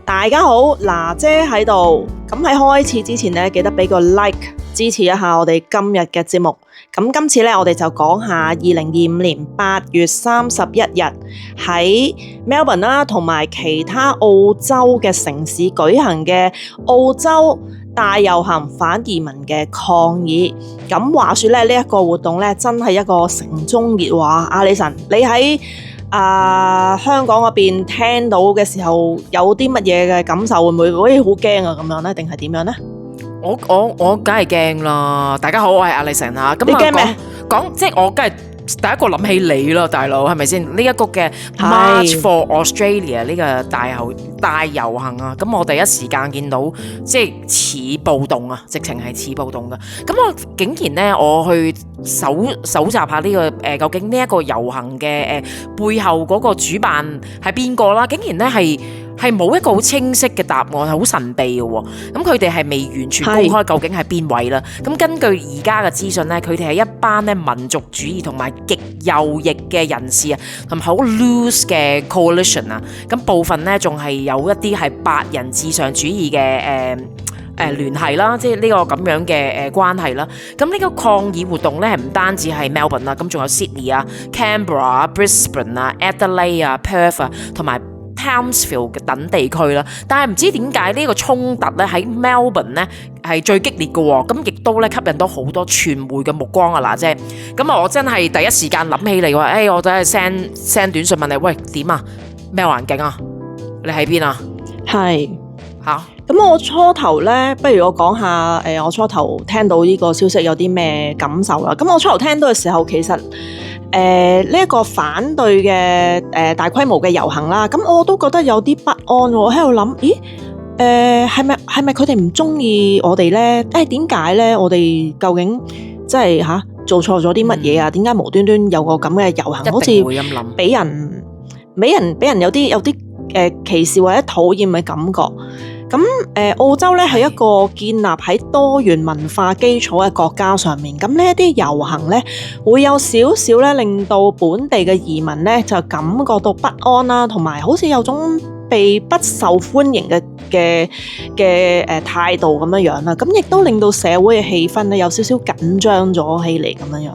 大家好，娜姐喺度。咁喺開始之前呢，記得俾個 like 支持一下我哋今日嘅節目。咁今次呢，我哋就講下2025年8月31日喺 Melbourne 啦，同埋其他澳洲嘅城市舉行嘅澳洲大遊行反移民嘅抗議。咁話說咧，呢一個活動咧，真係一個城中熱話。阿李晨，你喺香港嗰邊聽到嘅時候，有啲乜嘢嘅感受？會唔會好驚啊咁樣呢？定係點樣呢？我梗係驚啦！大家好，我係阿李晨嚇。你驚咩？講即係我梗係第一個諗起你咯，大佬係咪先？呢一個嘅 March for Australia 呢個大遊行啊，咁我第一時間見到即係似暴動啊，直情係似暴動噶。咁我竟然咧，我去搜集下呢個究竟呢一個遊行嘅背後嗰個主辦係邊個啦？竟然咧係冇一個好清晰嘅答案，係好神秘嘅喎。咁佢哋係未完全公開究竟係邊位啦。咁根據而家嘅資訊咧，佢哋係一班咧民族主義同埋極右翼嘅人士啊，同埋好 loose 嘅 coalition 啊。咁部分咧仲係有一啲係白人至上主義嘅聯繫啦，即係呢個咁樣嘅關係啦。咁呢個抗議活動咧係唔單止係 Melbourne 啦，咁仲有 Sydney 啊、Canberra 啊、Brisbane 啊、Adelaide 啊、Perth 啊，同埋Townsville 嘅等地區啦，但係唔知點解呢個衝突咧喺 Melbourne 咧係最激烈嘅喎，咁亦都咧吸引到好多傳媒嘅目光啊！嗱，姐，咁啊我真係第一時間諗起你話，我真係 send 短信問你，喂，點啊？咩環境啊？你喺邊啊？係嚇。咁我初頭咧，不如我講下我初頭聽到呢個消息有啲咩感受啦。咁我初頭聽到嘅時候，其實呢一個反對嘅大規模嘅遊行啦，咁我都覺得有啲不安喎。我喺度諗，咦係咪佢哋唔中意我哋咧？點解咧？我哋究竟即係做錯咗啲乜嘢啊？點解無端端有個咁嘅遊行，好似俾人有啲歧視或者討厭嘅感覺？咁澳洲咧係一個建立喺多元文化基礎嘅國家上面，咁呢一啲遊行咧會有少少咧令到本地嘅移民咧就感覺到不安啦，同埋好似有種被不受歡迎嘅態度咁樣啦，咁亦都令到社會嘅氣氛咧有少少緊張咗起嚟咁樣。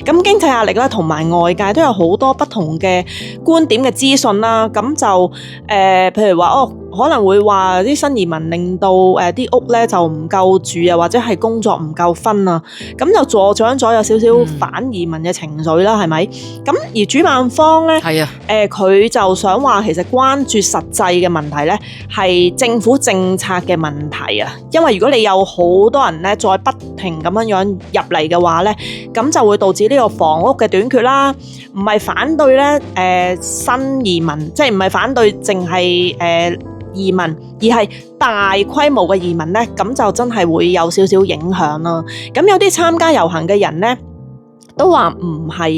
咁經濟壓力啦，同埋外界都有好多不同嘅觀點嘅資訊啦，咁就譬如話可能會話啲新移民令到啲屋咧就唔夠住啊，或者係工作唔夠分啊，咁就助長咗有少少反移民嘅情緒啦，係咪？咁而主辦方咧，佢就想話其實關注實際嘅問題咧係政府政策嘅問題啊，因為如果你有好多人咧再不停咁樣入嚟嘅話咧，咁就會導致呢個房屋嘅短缺啦。唔係反對咧新移民，即係唔係反對淨係移民，而係大規模嘅移民咧，咁就真係會有少少影響啦。咁有啲參加遊行嘅人咧，都話唔係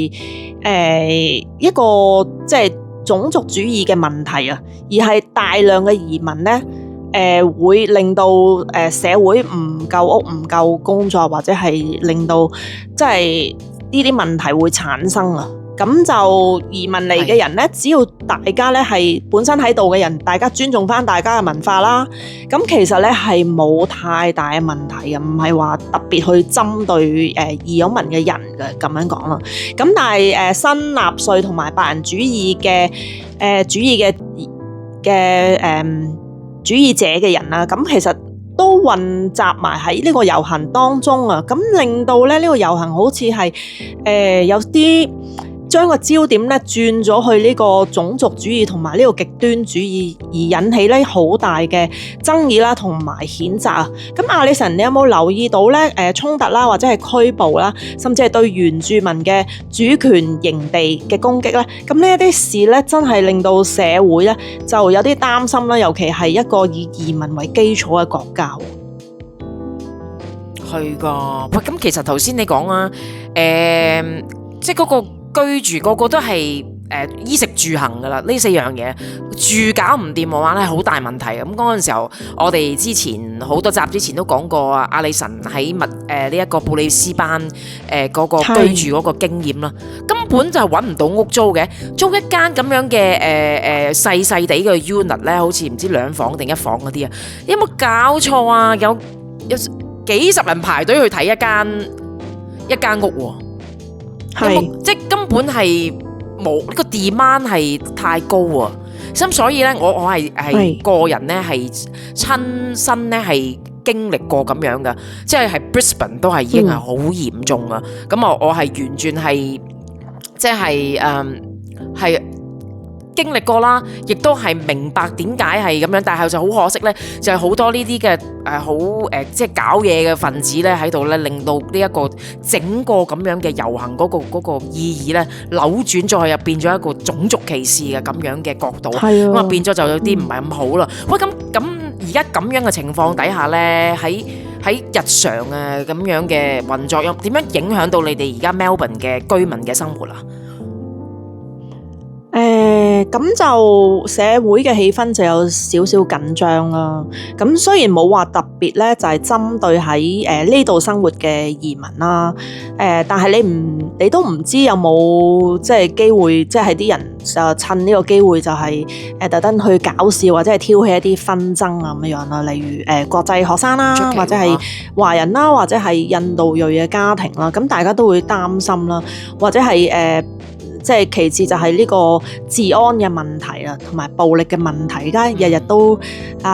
一個即係種族主義嘅問題啊，而係大量嘅移民咧，會令到社會唔夠屋、唔夠工作，或者係令到即係呢啲問題會產生啊。咁就移民嚟嘅人咧，只要大家咧係本身喺度嘅人，大家尊重翻大家嘅文化啦，咁其實咧係冇太大嘅問題嘅，唔係話特別去針對移咗民嘅人嘅咁樣講啦。咁但係新納粹同埋白人主義嘅主義者嘅人啦，咁其實都混雜埋喺呢個遊行當中啊，咁令到咧呢個遊行好似係有啲將個焦點咧轉咗去呢個種族主義同埋呢個極端主義，而引起咧好大嘅爭議啦，同埋譴責啊。咁阿李晨，你有冇留意到咧衝突啦，或者係拘捕啦，甚至係對原住民嘅主權營地嘅攻擊咧？咁呢一啲事咧，真係令到社會咧就有啲擔心啦，尤其係一個以移民為基礎嘅國家。係噶，喂，咁其實頭先你講啊，即係嗰個居住個個都係衣食住行噶啦，呢4樣嘢住搞唔掂嘅話咧，好大問題。咁嗰陣時候，我哋之前好多集之前都講過阿里神喺呢一個布里斯班嗰個居住嗰個經驗啦，根本就揾唔到屋租嘅，租一間咁樣嘅細細地嘅 unit 咧，好似唔知2房定1房嗰啲啊，有冇搞錯啊？有幾十人排隊去睇一間屋喎，即係根本係冇呢個 demand 係太高啊！咁所以咧，我係個人咧係親身咧係經歷過咁樣嘅，即係Brisbane 都係已經係好嚴重啊！咁我係完全係即係係經歷過啦，亦都係明白點解係咁樣，但係就好可惜咧，就係好多呢啲嘅即係搞嘢嘅分子咧喺度咧，令到呢一個整個咁樣嘅遊行嗰個意義咧扭轉咗，又變咗一個種族歧視嘅咁樣嘅角度，咁啊變咗就有啲唔係咁好啦。喂，咁而家咁樣嘅情況底下咧，喺日常咁樣嘅運作，又點樣影響到你哋而家 Melbourne 嘅居民嘅生活啊？咁就社會嘅氣氛就有少少緊張啦。咁雖然冇話特別咧，就係針對喺呢度生活嘅移民啦。但係你都唔知有冇即係機會，即係啲人就趁呢個機會就係特登去搞事或者係挑起一啲紛爭啊咁樣啦。例如國際學生啦，或者係華人啦，或者係印度裔嘅家庭啦，咁大家都會擔心啦，或者係即係其次就係呢個治安嘅問題啊，同埋暴力嘅問題，而家日日都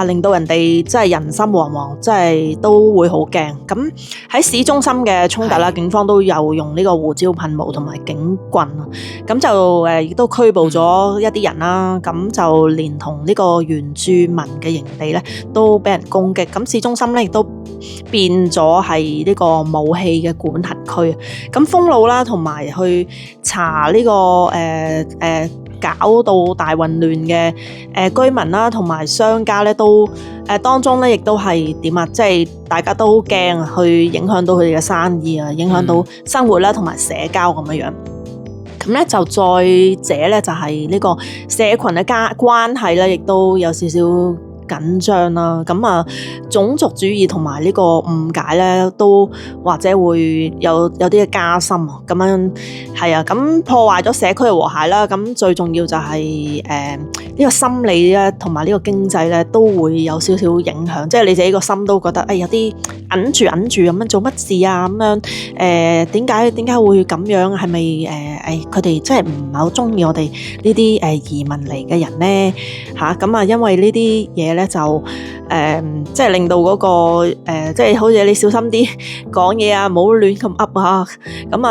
令到人哋即係人心惶惶，即係都會好驚。咁喺市中心嘅衝突啦，警方都有用呢個胡椒噴霧同埋警棍啊，咁就亦都拘捕咗一啲人啦。咁就連同呢個原住民嘅營地咧，都俾人攻擊。咁市中心咧亦都變咗係呢個武器嘅管轄區，咁封路啦，同埋去查呢個搞到大混亂嘅居民啦，同埋商家咧都當中咧亦都係點啊？即係大家都好驚啊，去影響到佢哋嘅生意啊，影響到生活啦，同埋社交咁樣樣。咁咧就再者咧就係呢個社群嘅關係咧，亦都有少少緊張啦，咁啊種族主義同埋呢個誤解咧，都或者會有啲嘅加深啊，咁樣係啊，咁破壞咗社區嘅和諧啦，咁最重要就係呢個心理咧，同埋呢個經濟咧，都會有少少影響，即係你自己個心都覺得有啲揞住咁樣做乜事啊，咁樣點解會咁樣？係咪佢哋真係唔係好中意我哋呢啲移民嚟嘅人咧？咁啊，因為呢啲嘢咧就即係令到嗰個即係好似你小心啲講嘢啊，唔好亂咁噏啊，咁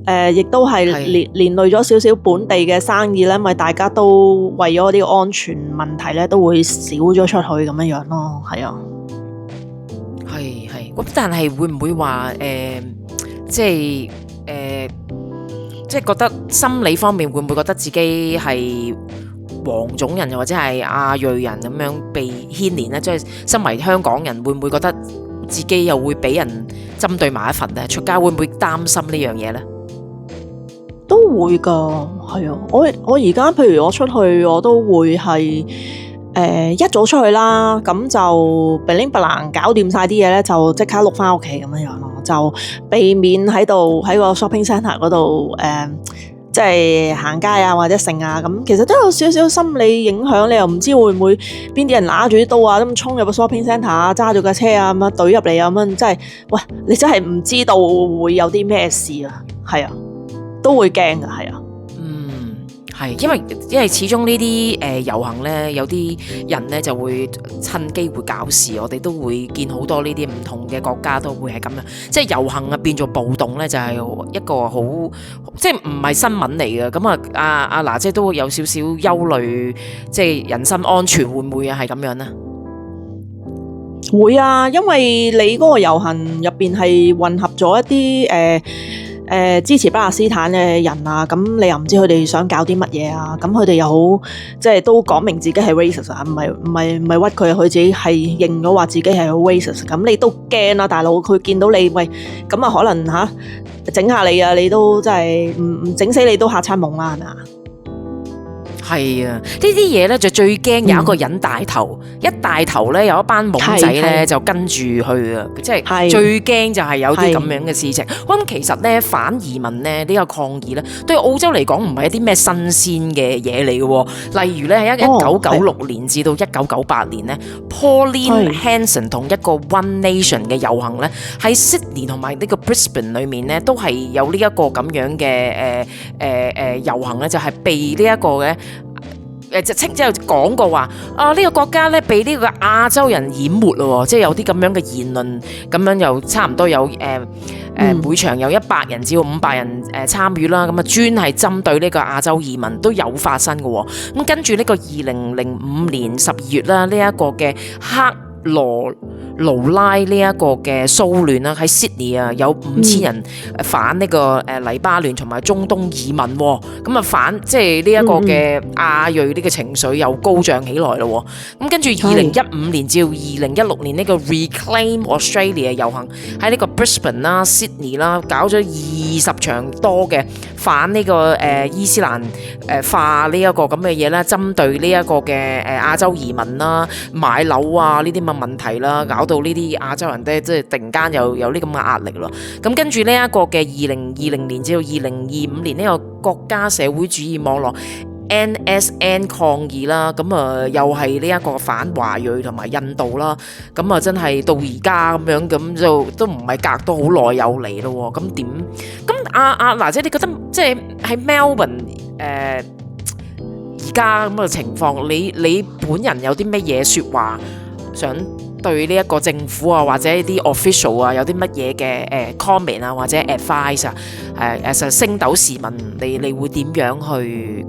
啊亦都係連累咗少少本地嘅生意咧，因為大家都為咗呢個安全問題咧，都會少咗出去咁樣樣咯，係啊，係咁，但係會唔會話即係覺得心理方面會唔會覺得自己係黃種人又或者係亞裔人咁樣被牽連咧？即係身為香港人，會唔會覺得自己又會俾人針對埋一份咧？出街會唔會擔心呢樣嘢咧？都會㗎，係啊！我而家譬如我出去，我都會係一早出去啦，咁就乒鈴乓啷搞掂晒啲嘢咧，就即刻碌翻屋企咁樣樣咯，就避免喺個 shopping centre 嗰度即係行街啊或者剩啊咁，其實都有少少心理影響。你又唔知會唔會邊啲人拿住啲刀啊咁衝入個 shopping centre 啊，揸住架車啊咁樣懟入嚟啊咁樣，真係喂，你真係唔知道會有啲咩事啊，係啊，都會驚㗎，係啊。係，因為始終呢啲遊行咧，有啲人咧就會趁機會搞事，我哋都會見好多呢啲唔同嘅國家都會係咁樣，即係遊行啊變做暴動咧，就係一個好即係唔係新聞嚟嘅。咁阿娜姐都會有少少憂慮，即係人身安全會唔會係咁樣呢？會啊，因為你嗰個遊行入邊係混合咗一啲支持巴勒斯坦嘅人啊，咁你又唔知佢哋想搞啲乜嘢啊？咁佢哋又好，即係都講明自己係 racist 啊，唔係屈佢，佢自己係認咗話自己係 racist，咁你都驚啦，大佬，佢見到你喂，咁啊可能整下你啊，你都真係唔整死你都嚇親懵啦，係咪啊？係啊，呢啲嘢咧就最驚有一個人帶頭，一帶頭咧有一班懵仔咧就跟住去啊，即係最驚就係有啲咁樣嘅事情。我諗其實咧反移民咧呢個抗議咧對澳洲嚟講唔係一啲咩新鮮嘅嘢嚟嘅喎。例如咧喺1996年至到1998年咧，Pauline Hanson 同一個 One Nation 嘅遊行咧喺 Sydney 同埋呢個 Brisbane 裏面咧都係有呢一個咁樣嘅遊行咧，就係被呢一個嘅。即係講過話啊，呢個國家咧被呢個亞洲人淹沒咯，即係有啲咁樣嘅言論，咁樣又差唔多有每場有100人至到500人參與啦，咁啊專係針對呢個亞洲移民都有發生嘅喎。咁跟住呢個2005年12月啦，呢一個嘅克羅盧拉呢一個嘅騷亂啦，喺 Sydney 啊有5000人反呢個黎巴嫩同埋中東移民，咁啊反即係呢一個嘅亞裔呢個情緒又高漲起來咯。咁跟住2015年至2016年呢個 Reclaim Australia 遊行喺呢個 Brisbane 啦、Sydney 啦，搞咗20場多嘅反呢個伊斯蘭化呢一個咁嘅嘢啦，針對呢一個嘅亞洲移民啦、買樓啊呢啲咁嘅問題啦，搞到呢啲亞洲人咧，即係突然間又有呢咁嘅壓力咯。咁跟住呢一個嘅2020年至到2025年呢個國家社會主義網絡 NSN 抗議啦，咁啊又係呢一個反華裔同埋印度啦，咁啊真係到而家咁樣，咁就都唔係隔到好耐又嚟咯。咁點？咁嗱，即係你覺得即係喺 Melbourne 而家咁嘅情況，你本人有啲乜嘢説話想對呢一個政府啊，或者啲 official 啊，有啲乜嘢嘅comment 啊，或者 advice 啊，實星斗市民，你會點樣去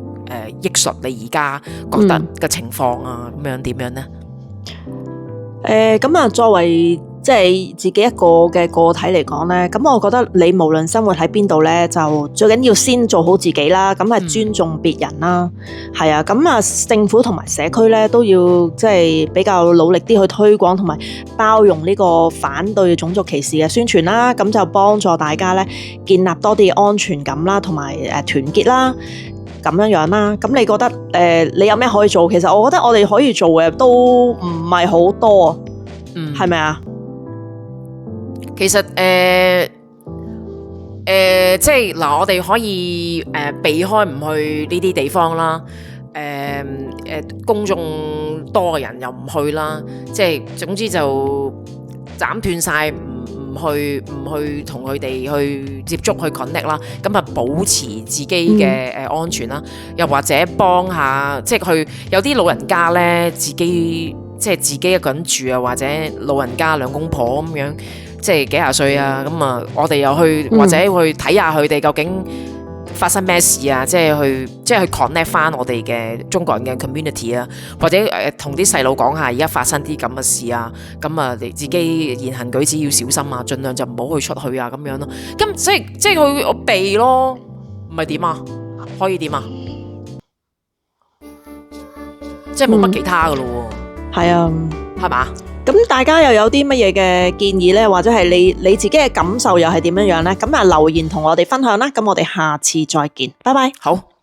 憶述你而家覺得嘅情況啊？咁樣點樣呢？咁啊，作為即係自己一個嘅個體嚟講咧，咁我覺得你無論生活喺邊度咧，就最緊要先做好自己啦，咁係尊重別人啦，係啊，咁啊政府同埋社區咧都要即係比較努力啲去推廣同埋包容呢個反對種族歧視嘅宣傳啦，咁就幫助大家咧建立多啲安全感啦，同埋團結啦。咁樣啦，咁你覺得你有咩可以做？其實我覺得我哋可以做嘅都唔係好多，係咪啊？其實即係嗱，我哋可以避開唔去呢啲地方啦，公眾多嘅人又唔去啦，即係總之就斬斷晒唔去同佢哋去接觸去 connect 啦，咁啊保持自己嘅安全啦，又或者幫下即係去有啲老人家咧自己一個人住啊，或者老人家兩公婆咁樣，即係幾廿歲啊，咁啊我哋又去或者去睇下佢哋究竟發生咩事啊，即係去 connect 翻我哋嘅中國人嘅 community 啊，或者同啲細路講下而家發生啲咁嘅事啊，咁啊你自己言行舉止要小心啊，盡量就唔好去出去啊咁樣咯。咁即係佢我避咯，唔係點啊？可以點啊？即係冇乜其他噶咯喎。係啊，係嘛？咁大家又有啲乜嘢嘅建議呢？或者係你自己嘅感受又係點樣樣呢？咁啊留言同我哋分享啦。咁我哋下次再見，拜拜。好。